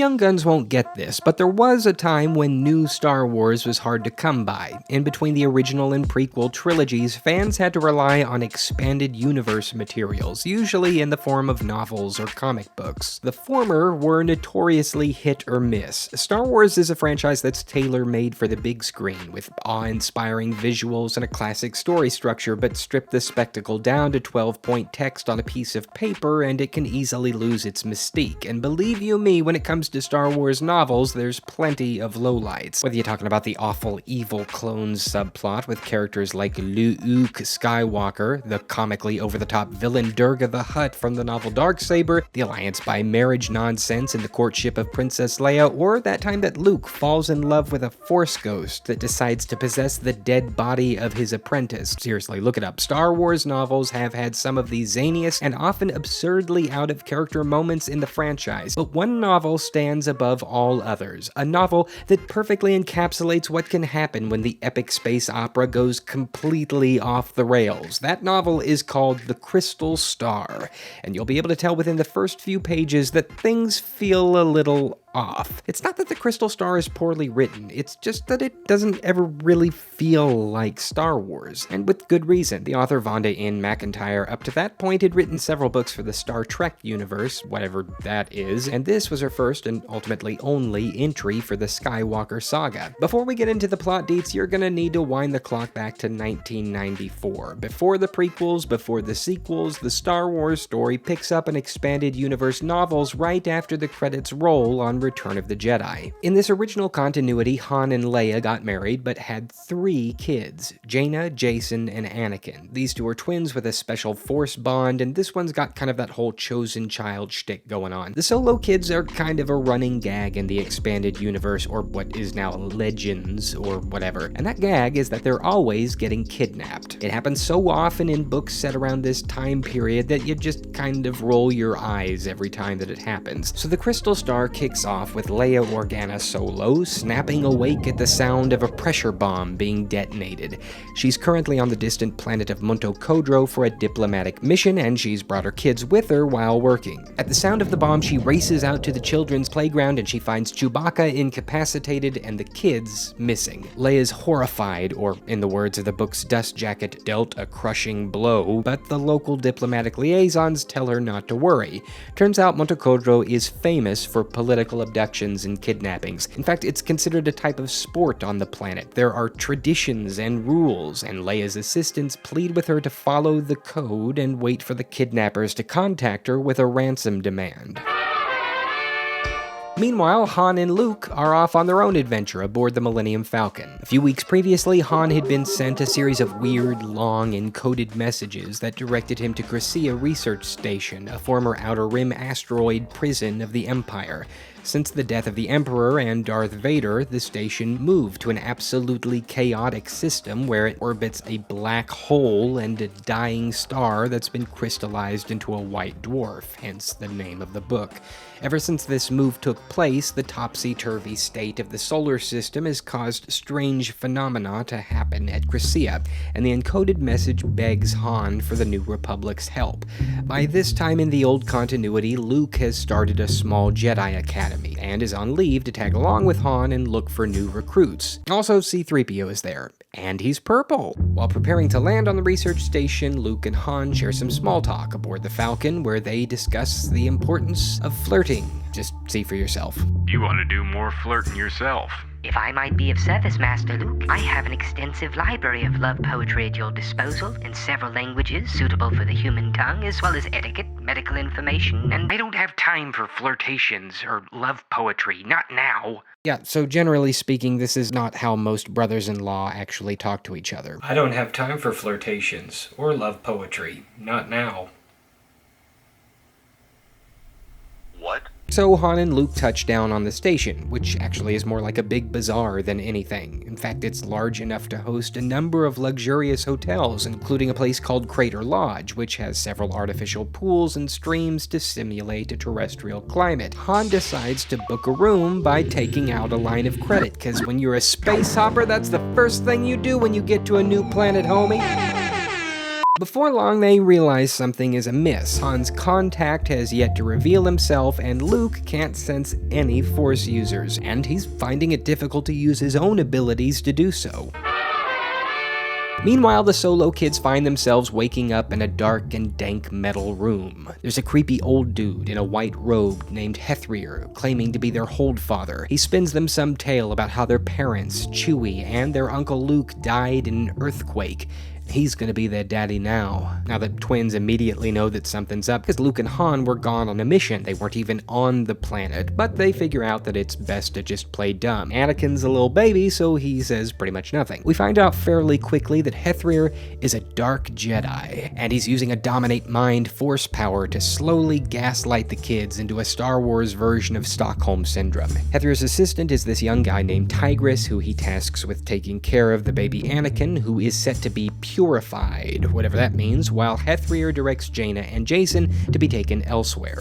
young guns won't get this, but there was a time when new Star Wars was hard to come by. In between the original and prequel trilogies, fans had to rely on expanded universe materials, usually in the form of novels or comic books. The former were notoriously hit or miss. Star Wars is a franchise that's tailor-made for the big screen, with awe-inspiring visuals and a classic story structure, but strip the spectacle down to 12-point text on a piece of paper and it can easily lose its mystique. And believe you me, when it comes to Star Wars novels, there's plenty of lowlights. Whether you're talking about the awful evil clones subplot with characters like Luke Skywalker, the comically over-the-top villain Durga the Hutt from the novel Darksaber, the alliance by marriage nonsense in the courtship of Princess Leia, or that time that Luke falls in love with a Force ghost that decides to possess the dead body of his apprentice. Seriously, look it up. Star Wars novels have had some of the zaniest and often absurdly out-of-character moments in the franchise, but one novel stands above all others. A novel that perfectly encapsulates what can happen when the epic space opera goes completely off the rails. That novel is called The Crystal Star, and you'll be able to tell within the first few pages that things feel a little off. It's not that The Crystal Star is poorly written, it's just that it doesn't ever really feel like Star Wars, and with good reason. The author Vonda N. McIntyre up to that point had written several books for the Star Trek universe, whatever that is, and this was her first and ultimately only entry for the Skywalker saga. Before we get into the plot deets, you're gonna need to wind the clock back to 1994. Before the prequels, before the sequels, the Star Wars story picks up an expanded universe novels right after the credits roll on Return of the Jedi. In this original continuity, Han and Leia got married but had 3 kids, Jaina, Jason, and Anakin. These two are twins with a special Force bond, and this one's got kind of that whole chosen child shtick going on. The Solo kids are kind of a running gag in the expanded universe, or what is now Legends, or whatever. And that gag is that they're always getting kidnapped. It happens so often in books set around this time period that you just kind of roll your eyes every time that it happens. So the Crystal Star kicks off with Leia Organa Solo snapping awake at the sound of a pressure bomb being detonated. She's currently on the distant planet of Monto Kodro for a diplomatic mission, and she's brought her kids with her while working. At the sound of the bomb, she races out to the children's playground and she finds Chewbacca incapacitated and the kids missing. Leia's horrified, or in the words of the book's dust jacket, dealt a crushing blow, but the local diplomatic liaisons tell her not to worry. Turns out Monto Kodro is famous for political abductions and kidnappings. In fact, it's considered a type of sport on the planet. There are traditions and rules, and Leia's assistants plead with her to follow the code and wait for the kidnappers to contact her with a ransom demand. Meanwhile, Han and Luke are off on their own adventure aboard the Millennium Falcon. A few weeks previously, Han had been sent a series of weird, long, encoded messages that directed him to Crescia Research Station, a former Outer Rim asteroid prison of the Empire. Since the death of the Emperor and Darth Vader, the station moved to an absolutely chaotic system where it orbits a black hole and a dying star that's been crystallized into a white dwarf, hence the name of the book. Ever since this move took place, the topsy-turvy state of the solar system has caused strange phenomena to happen at Crescia, and the encoded message begs Han for the New Republic's help. By this time in the old continuity, Luke has started a small Jedi Academy, and is on leave to tag along with Han and look for new recruits. Also, C-3PO is there, and he's purple. While preparing to land on the research station, Luke and Han share some small talk aboard the Falcon, where they discuss the importance of flirting. Just see for yourself. You want to do more flirting yourself. If I might be of service, Master Luke, I have an extensive library of love poetry at your disposal in several languages suitable for the human tongue, as well as etiquette, medical information, and I don't have time for flirtations or love poetry, not now. Yeah, so generally speaking, this is not how most brothers-in-law actually talk to each other. I don't have time for flirtations or love poetry, not now. What? So Han and Luke touch down on the station, which actually is more like a big bazaar than anything. In fact, it's large enough to host a number of luxurious hotels, including a place called Crater Lodge, which has several artificial pools and streams to simulate a terrestrial climate. Han decides to book a room by taking out a line of credit, because when you're a space hopper, that's the first thing you do when you get to a new planet, homie. Before long, they realize something is amiss. Han's contact has yet to reveal himself, and Luke can't sense any Force users, and he's finding it difficult to use his own abilities to do so. Meanwhile, the Solo kids find themselves waking up in a dark and dank metal room. There's a creepy old dude in a white robe named Hethrier, claiming to be their Holdfather. He spins them some tale about how their parents, Chewie, and their Uncle Luke died in an earthquake. He's gonna be their daddy now. Now the twins immediately know that something's up because Luke and Han were gone on a mission. They weren't even on the planet, but they figure out that it's best to just play dumb. Anakin's a little baby, so he says pretty much nothing. We find out fairly quickly that Hethrier is a dark Jedi, and he's using a dominate mind Force power to slowly gaslight the kids into a Star Wars version of Stockholm Syndrome. Hethrier's assistant is this young guy named Tigris, who he tasks with taking care of the baby Anakin, who is set to be purified, whatever that means, while Hethrier directs Jaina and Jason to be taken elsewhere.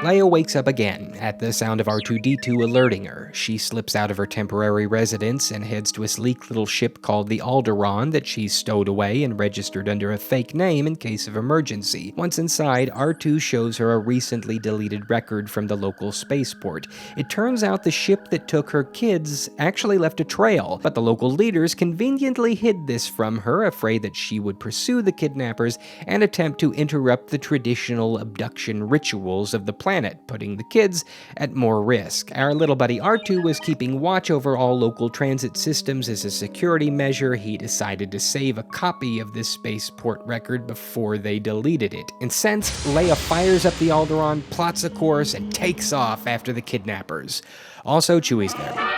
Leia wakes up again at the sound of R2-D2 alerting her. She slips out of her temporary residence and heads to a sleek little ship called the Alderaan that she's stowed away and registered under a fake name in case of emergency. Once inside, R2 shows her a recently deleted record from the local spaceport. It turns out the ship that took her kids actually left a trail, but the local leaders conveniently hid this from her, afraid that she would pursue the kidnappers and attempt to interrupt the traditional abduction rituals of the planet, putting the kids at more risk. Our little buddy R2 was keeping watch over all local transit systems as a security measure. He decided to save a copy of this spaceport record before they deleted it. Incensed, Leia fires up the Alderaan, plots a course, and takes off after the kidnappers. Also, Chewie's there.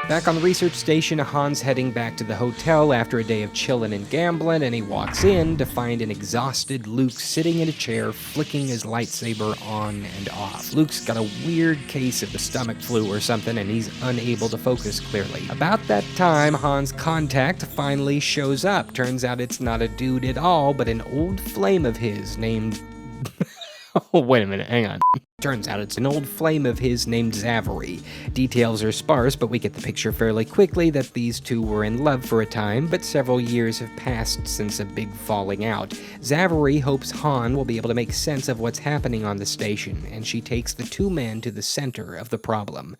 Back on the research station, Han's heading back to the hotel after a day of chillin' and gambling, and he walks in to find an exhausted Luke sitting in a chair, flicking his lightsaber on and off. Luke's got a weird case of the stomach flu or something, and he's unable to focus clearly. About that time, Han's contact finally shows up. Turns out it's not a dude at all, but an old flame of his named... Oh, wait a minute, hang on. Turns out it's an old flame of his named Zavarie. Details are sparse, but we get the picture fairly quickly that these two were in love for a time, but several years have passed since a big falling out. Zavarie hopes Han will be able to make sense of what's happening on the station, and she takes the two men to the center of the problem.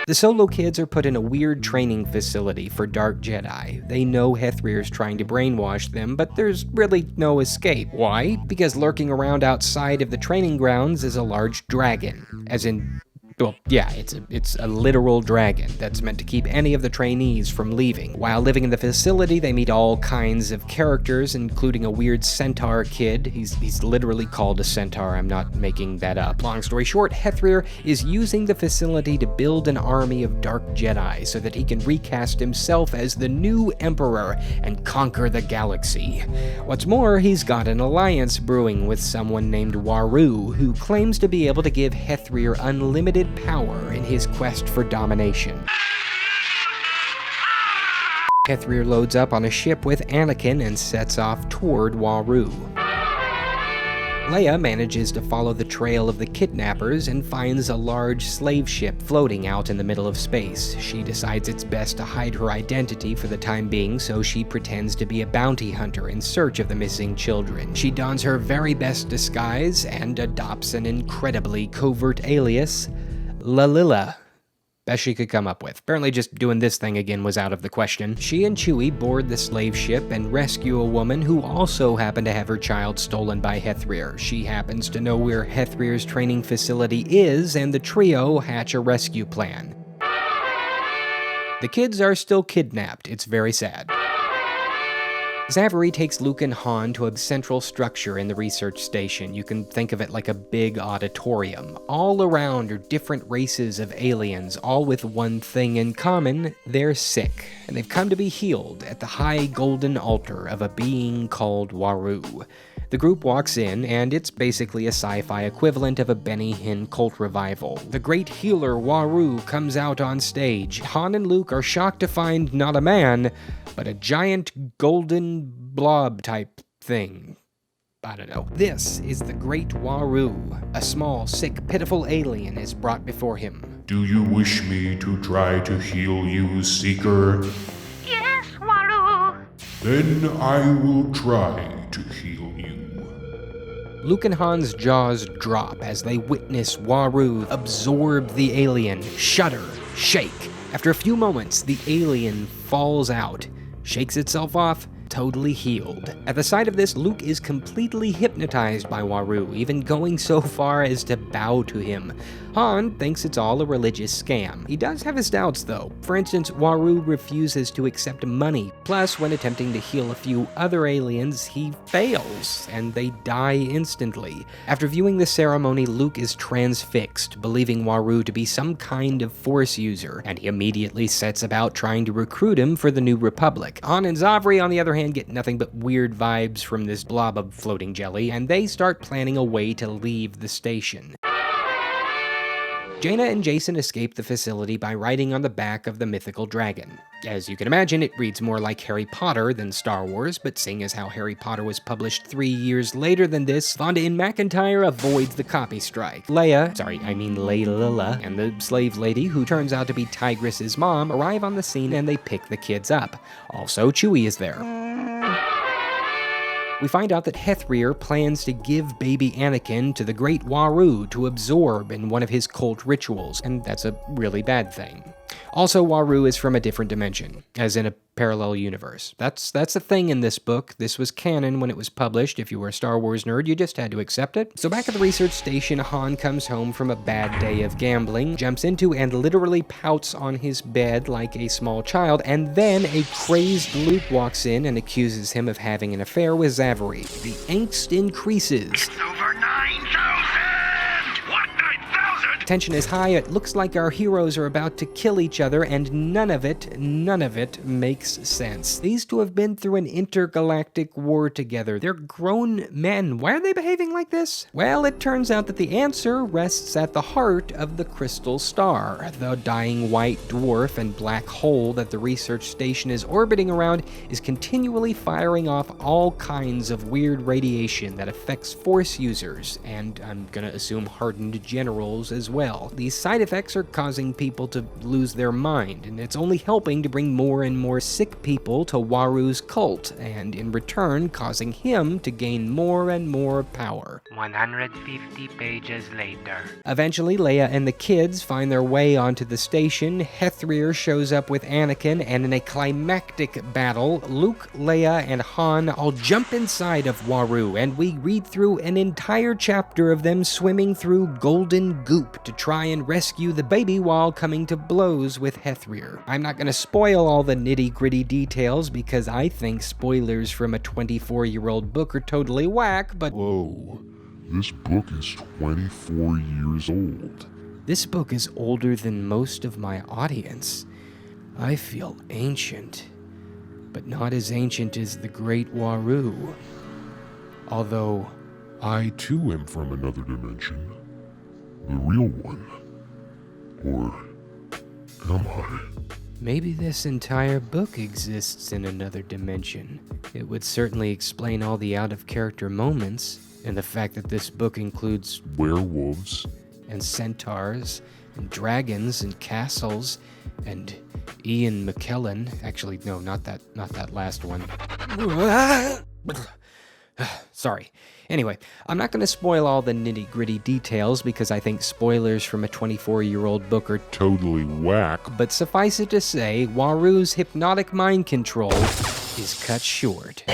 The Solo kids are put in a weird training facility for Dark Jedi. They know Hethrier's trying to brainwash them, but there's really no escape. Why? Because lurking around outside of the training grounds is a large dragon. As in... well, yeah, it's a literal dragon that's meant to keep any of the trainees from leaving. While living in the facility, they meet all kinds of characters, including a weird centaur kid. He's literally called a centaur, I'm not making that up. Long story short, Hethrier is using the facility to build an army of Dark Jedi so that he can recast himself as the new Emperor and conquer the galaxy. What's more, he's got an alliance brewing with someone named Waru, who claims to be able to give Hethrier unlimited power in his quest for domination. Hethrier loads up on a ship with Anakin and sets off toward Waru. Leia manages to follow the trail of the kidnappers and finds a large slave ship floating out in the middle of space. She decides it's best to hide her identity for the time being, so she pretends to be a bounty hunter in search of the missing children. She dons her very best disguise and adopts an incredibly covert alias, Lalilla. Best she could come up with. Apparently just doing this thing again was out of the question. She and Chewie board the slave ship and rescue a woman who also happened to have her child stolen by Hethrier. She happens to know where Hethrier's training facility is, and the trio hatch a rescue plan. The kids are still kidnapped. It's very sad. Zavarie takes Luke and Han to a central structure in the research station. You can think of it like a big auditorium. All around are different races of aliens, all with one thing in common: they're sick, and they've come to be healed at the high golden altar of a being called Waru. The group walks in, and it's basically a sci-fi equivalent of a Benny Hinn cult revival. The great healer Waru comes out on stage. Han and Luke are shocked to find not a man, but a giant golden blob type thing. I don't know. This is the great Waru. A small, sick, pitiful alien is brought before him. Do you wish me to try to heal you, Seeker? Yes, Waru. Then I will try to heal you. Luke and Han's jaws drop as they witness Waru absorb the alien, shudder, shake. After a few moments, the alien falls out, shakes itself off, totally healed. At the sight of this, Luke is completely hypnotized by Waru, even going so far as to bow to him. Han thinks it's all a religious scam. He does have his doubts though. For instance, Waru refuses to accept money. Plus, when attempting to heal a few other aliens, he fails, and they die instantly. After viewing the ceremony, Luke is transfixed, believing Waru to be some kind of Force user, and he immediately sets about trying to recruit him for the New Republic. Han and Zavri, on the other hand, get nothing but weird vibes from this blob of floating jelly, and they start planning a way to leave the station. Jaina and Jason escape the facility by riding on the back of the mythical dragon. As you can imagine, it reads more like Harry Potter than Star Wars, but seeing as how Harry Potter was published 3 years later than this, Vonda and McIntyre avoids the copy strike. Layla, and the slave lady, who turns out to be Tigress's mom, arrive on the scene and they pick the kids up. Also, Chewie is there. We find out that Hethreer plans to give baby Anakin to the great Waru to absorb in one of his cult rituals, and that's a really bad thing. Also, Waru is from a different dimension, as in a parallel universe. That's a thing in this book. This was canon when it was published. If you were a Star Wars nerd, you just had to accept it. So back at the research station, Han comes home from a bad day of gambling, jumps into and literally pouts on his bed like a small child, and then a crazed Luke walks in and accuses him of having an affair with Zavri. The angst increases. It's over 9,000! What, 9,000? Tension is high. It looks like our heroes are about to kill each other, and none of it makes sense. These two have been through an intergalactic war together. They're grown men. Why are they behaving like this? Well, it turns out that the answer rests at the heart of the crystal star. The dying white dwarf and black hole that the research station is orbiting around is continually firing off all kinds of weird radiation that affects Force users, and I'm gonna assume hardened generals as well. These side effects are causing people to lose their mind, and it's only helping to bring more and more sick people to Waru's cult, and in return causing him to gain more and more power. 150 pages later. Eventually, Leia and the kids find their way onto the station. Hethreer shows up with Anakin, and in a climactic battle, Luke, Leia, and Han all jump inside of Waru, and we read through an entire chapter of them swimming through golden goop to try and rescue the baby while coming to blows with Hethreer. I'm not going to spoil all the nitty-gritty details because I think spoilers from a 24-year-old book are totally whack, but Whoa, this book is 24 years old. this book is older than most of my audience. I feel ancient, but not as ancient as the great Waru. Although, I too am from another dimension. The real one. Or am I? maybe this entire book exists in another dimension. It would certainly explain all the out-of-character moments, and the fact that this book includes Werewolves. and centaurs, and dragons, and castles, and Ian McKellen. Actually, no, not that last one. Sorry. Anyway, I'm not going to spoil all the nitty-gritty details because I think spoilers from a 24-year-old book are Totally whack. but suffice it to say, Waru's hypnotic mind control is cut short.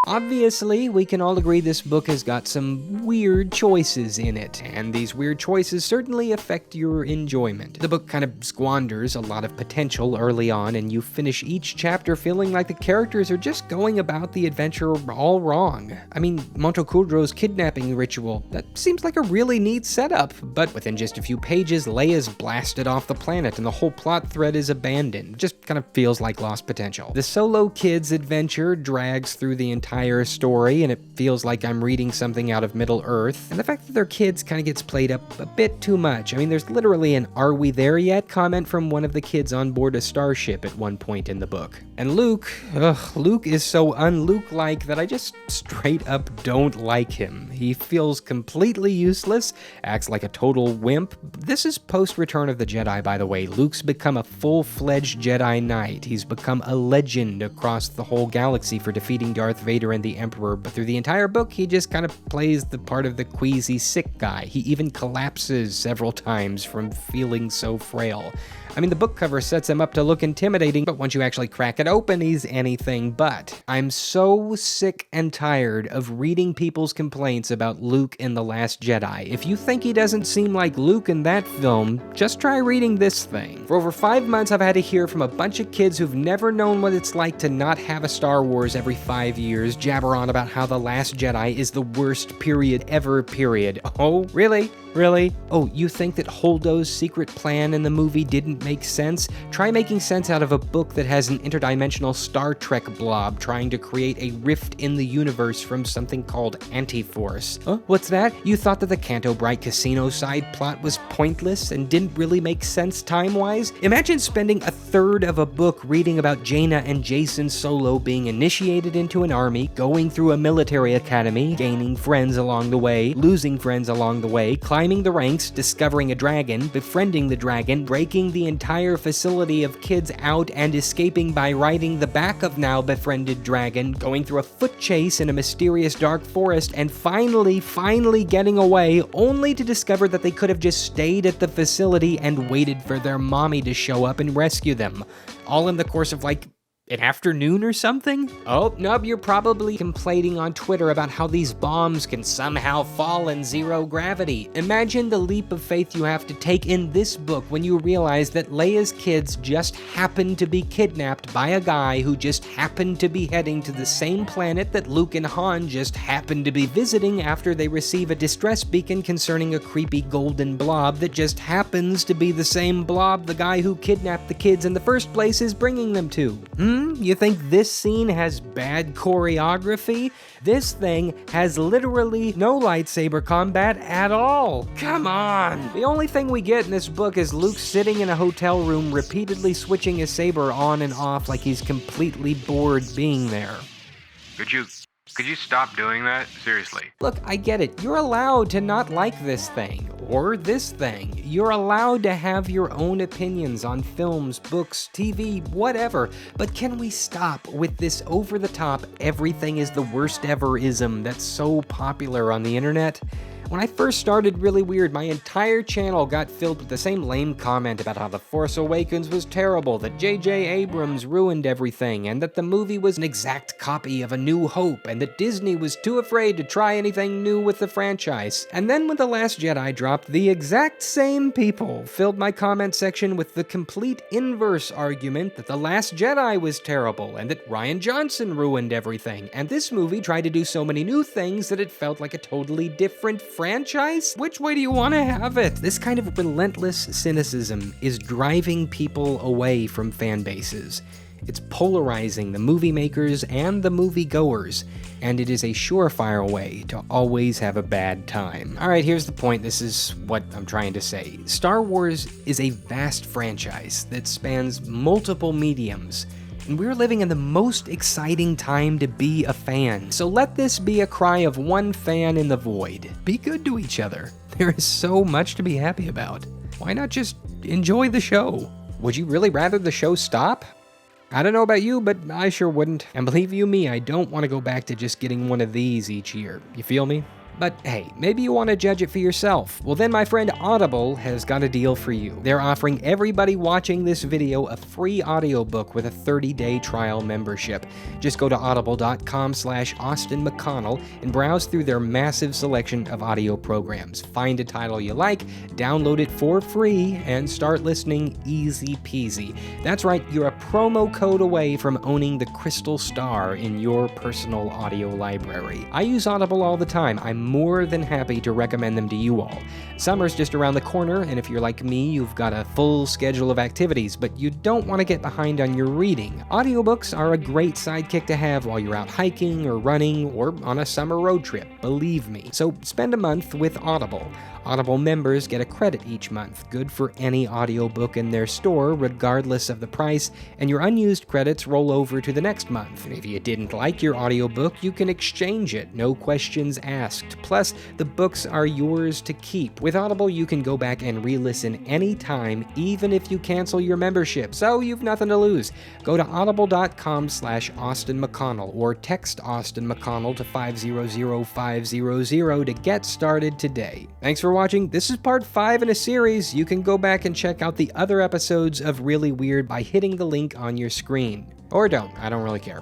Obviously, we can all agree this book has got some weird choices in it, and these weird choices certainly affect your enjoyment. The book kind of squanders a lot of potential early on, and you finish each chapter feeling like the characters are just going about the adventure all wrong. I mean, Montokudro's kidnapping ritual, that seems like a really neat setup, but within just a few pages, Leia's blasted off the planet and the whole plot thread is abandoned. Just kind of feels like lost potential. The solo kid's adventure drags through the entire entire story, and it feels like I'm reading something out of Middle-earth. And the fact that they're kids kind of gets played up a bit too much. I mean, there's literally an "Are we there yet?" comment from one of the kids on board a starship at one point in the book. And Luke is so un-Luke-like that I just straight up don't like him. He feels completely useless, acts like a total wimp. This is post-Return of the Jedi, by the way. Luke's become a full-fledged Jedi Knight. He's become a legend across the whole galaxy for defeating Darth Vader and the Emperor, but through the entire book, he just kind of plays the part of the queasy sick guy. He even collapses several times from feeling so frail. I mean, the book cover sets him up to look intimidating, but once you actually crack it open, he's anything but. I'm so sick and tired of reading people's complaints about Luke in The Last Jedi. If you think he doesn't seem like Luke in that film, just try reading this thing. For over 5 months, I've had to hear from a bunch of kids who've never known what it's like to not have a Star Wars every 5 years jabber on about how The Last Jedi is the worst period ever, period. Oh, really? Really? Oh, you think that Holdo's secret plan in the movie didn't make sense? Try making sense out of a book that has an interdimensional Star Trek blob trying to create a rift in the universe from something called Anti-Force. Huh? What's that? You thought that the Canto Bright Casino side plot was pointless and didn't really make sense time-wise? Imagine spending a third of a book reading about Jaina and Jason Solo being initiated into an army, going through a military academy, gaining friends along the way, losing friends along the way, climbing the ranks, discovering a dragon, befriending the dragon, breaking the entire facility of kids out and escaping by riding the back of now befriended dragon, going through a foot chase in a mysterious dark forest, and finally getting away, only to discover that they could have just stayed at the facility and waited for their mommy to show up and rescue them. All in the course of like an afternoon or something? Oh, no, you're probably complaining on Twitter about how these bombs can somehow fall in zero gravity. Imagine the leap of faith you have to take in this book when you realize that Leia's kids just happened to be kidnapped by a guy who just happened to be heading to the same planet that Luke and Han just happened to be visiting after they receive a distress beacon concerning a creepy golden blob that just happens to be the same blob the guy who kidnapped the kids in the first place is bringing them to. You think this scene has bad choreography? This thing has literally no lightsaber combat at all. Come on! The only thing we get in this book is Luke sitting in a hotel room repeatedly switching his saber on and off like he's completely bored being there. Could you stop doing that? Seriously. Look, I get it. You're allowed to not like this thing, or this thing. You're allowed to have your own opinions on films, books, TV, whatever. But can we stop with this over-the-top, everything is the worst ever-ism that's so popular on the internet? When I first started Really Weird, my entire channel got filled with the same lame comment about how The Force Awakens was terrible, that J.J. Abrams ruined everything, and that the movie was an exact copy of A New Hope, and that Disney was too afraid to try anything new with the franchise. And then when The Last Jedi dropped, the exact same people filled my comment section with the complete inverse argument that The Last Jedi was terrible, and that Rian Johnson ruined everything, and this movie tried to do so many new things that it felt like a totally different franchise? Which way do you want to have it? This kind of relentless cynicism is driving people away from fan bases. It's polarizing the movie makers and the movie goers, and it is a surefire way to always have a bad time. Alright, here's the point. This is what I'm trying to say. Star Wars is a vast franchise that spans multiple mediums, and we're living in the most exciting time to be a fan. So let this be a cry of one fan in the void. Be good to each other. There is so much to be happy about. Why not just enjoy the show? Would you really rather the show stop? I don't know about you, but I sure wouldn't. And believe you me, I don't want to go back to just getting one of these each year. You feel me? But hey, maybe you want to judge it for yourself. Well then, my friend Audible has got a deal for you. They're offering everybody watching this video a free audiobook with a 30-day trial membership. Just go to audible.com/AustinMcConnell and browse through their massive selection of audio programs. Find a title you like, download it for free, and start listening easy peasy. That's right, you're a promo code away from owning the Crystal Star in your personal audio library. I use Audible all the time. I'm more than happy to recommend them to you all. Summer's just around the corner, and if you're like me, you've got a full schedule of activities, but you don't want to get behind on your reading. Audiobooks are a great sidekick to have while you're out hiking or running or on a summer road trip, believe me. So spend a month with Audible. Audible members get a credit each month, good for any audiobook in their store, regardless of the price, and your unused credits roll over to the next month. If you didn't like your audiobook, you can exchange it, no questions asked. Plus, the books are yours to keep. With Audible, you can go back and re-listen anytime, even if you cancel your membership, so you've nothing to lose. Go to audible.com/AustinMcConnell or text Austin McConnell to 500500 to get started today. Thanks for watching. This is part 5 in a series. You can go back and check out the other episodes of Really Weird by hitting the link on your screen. Or don't, I don't really care.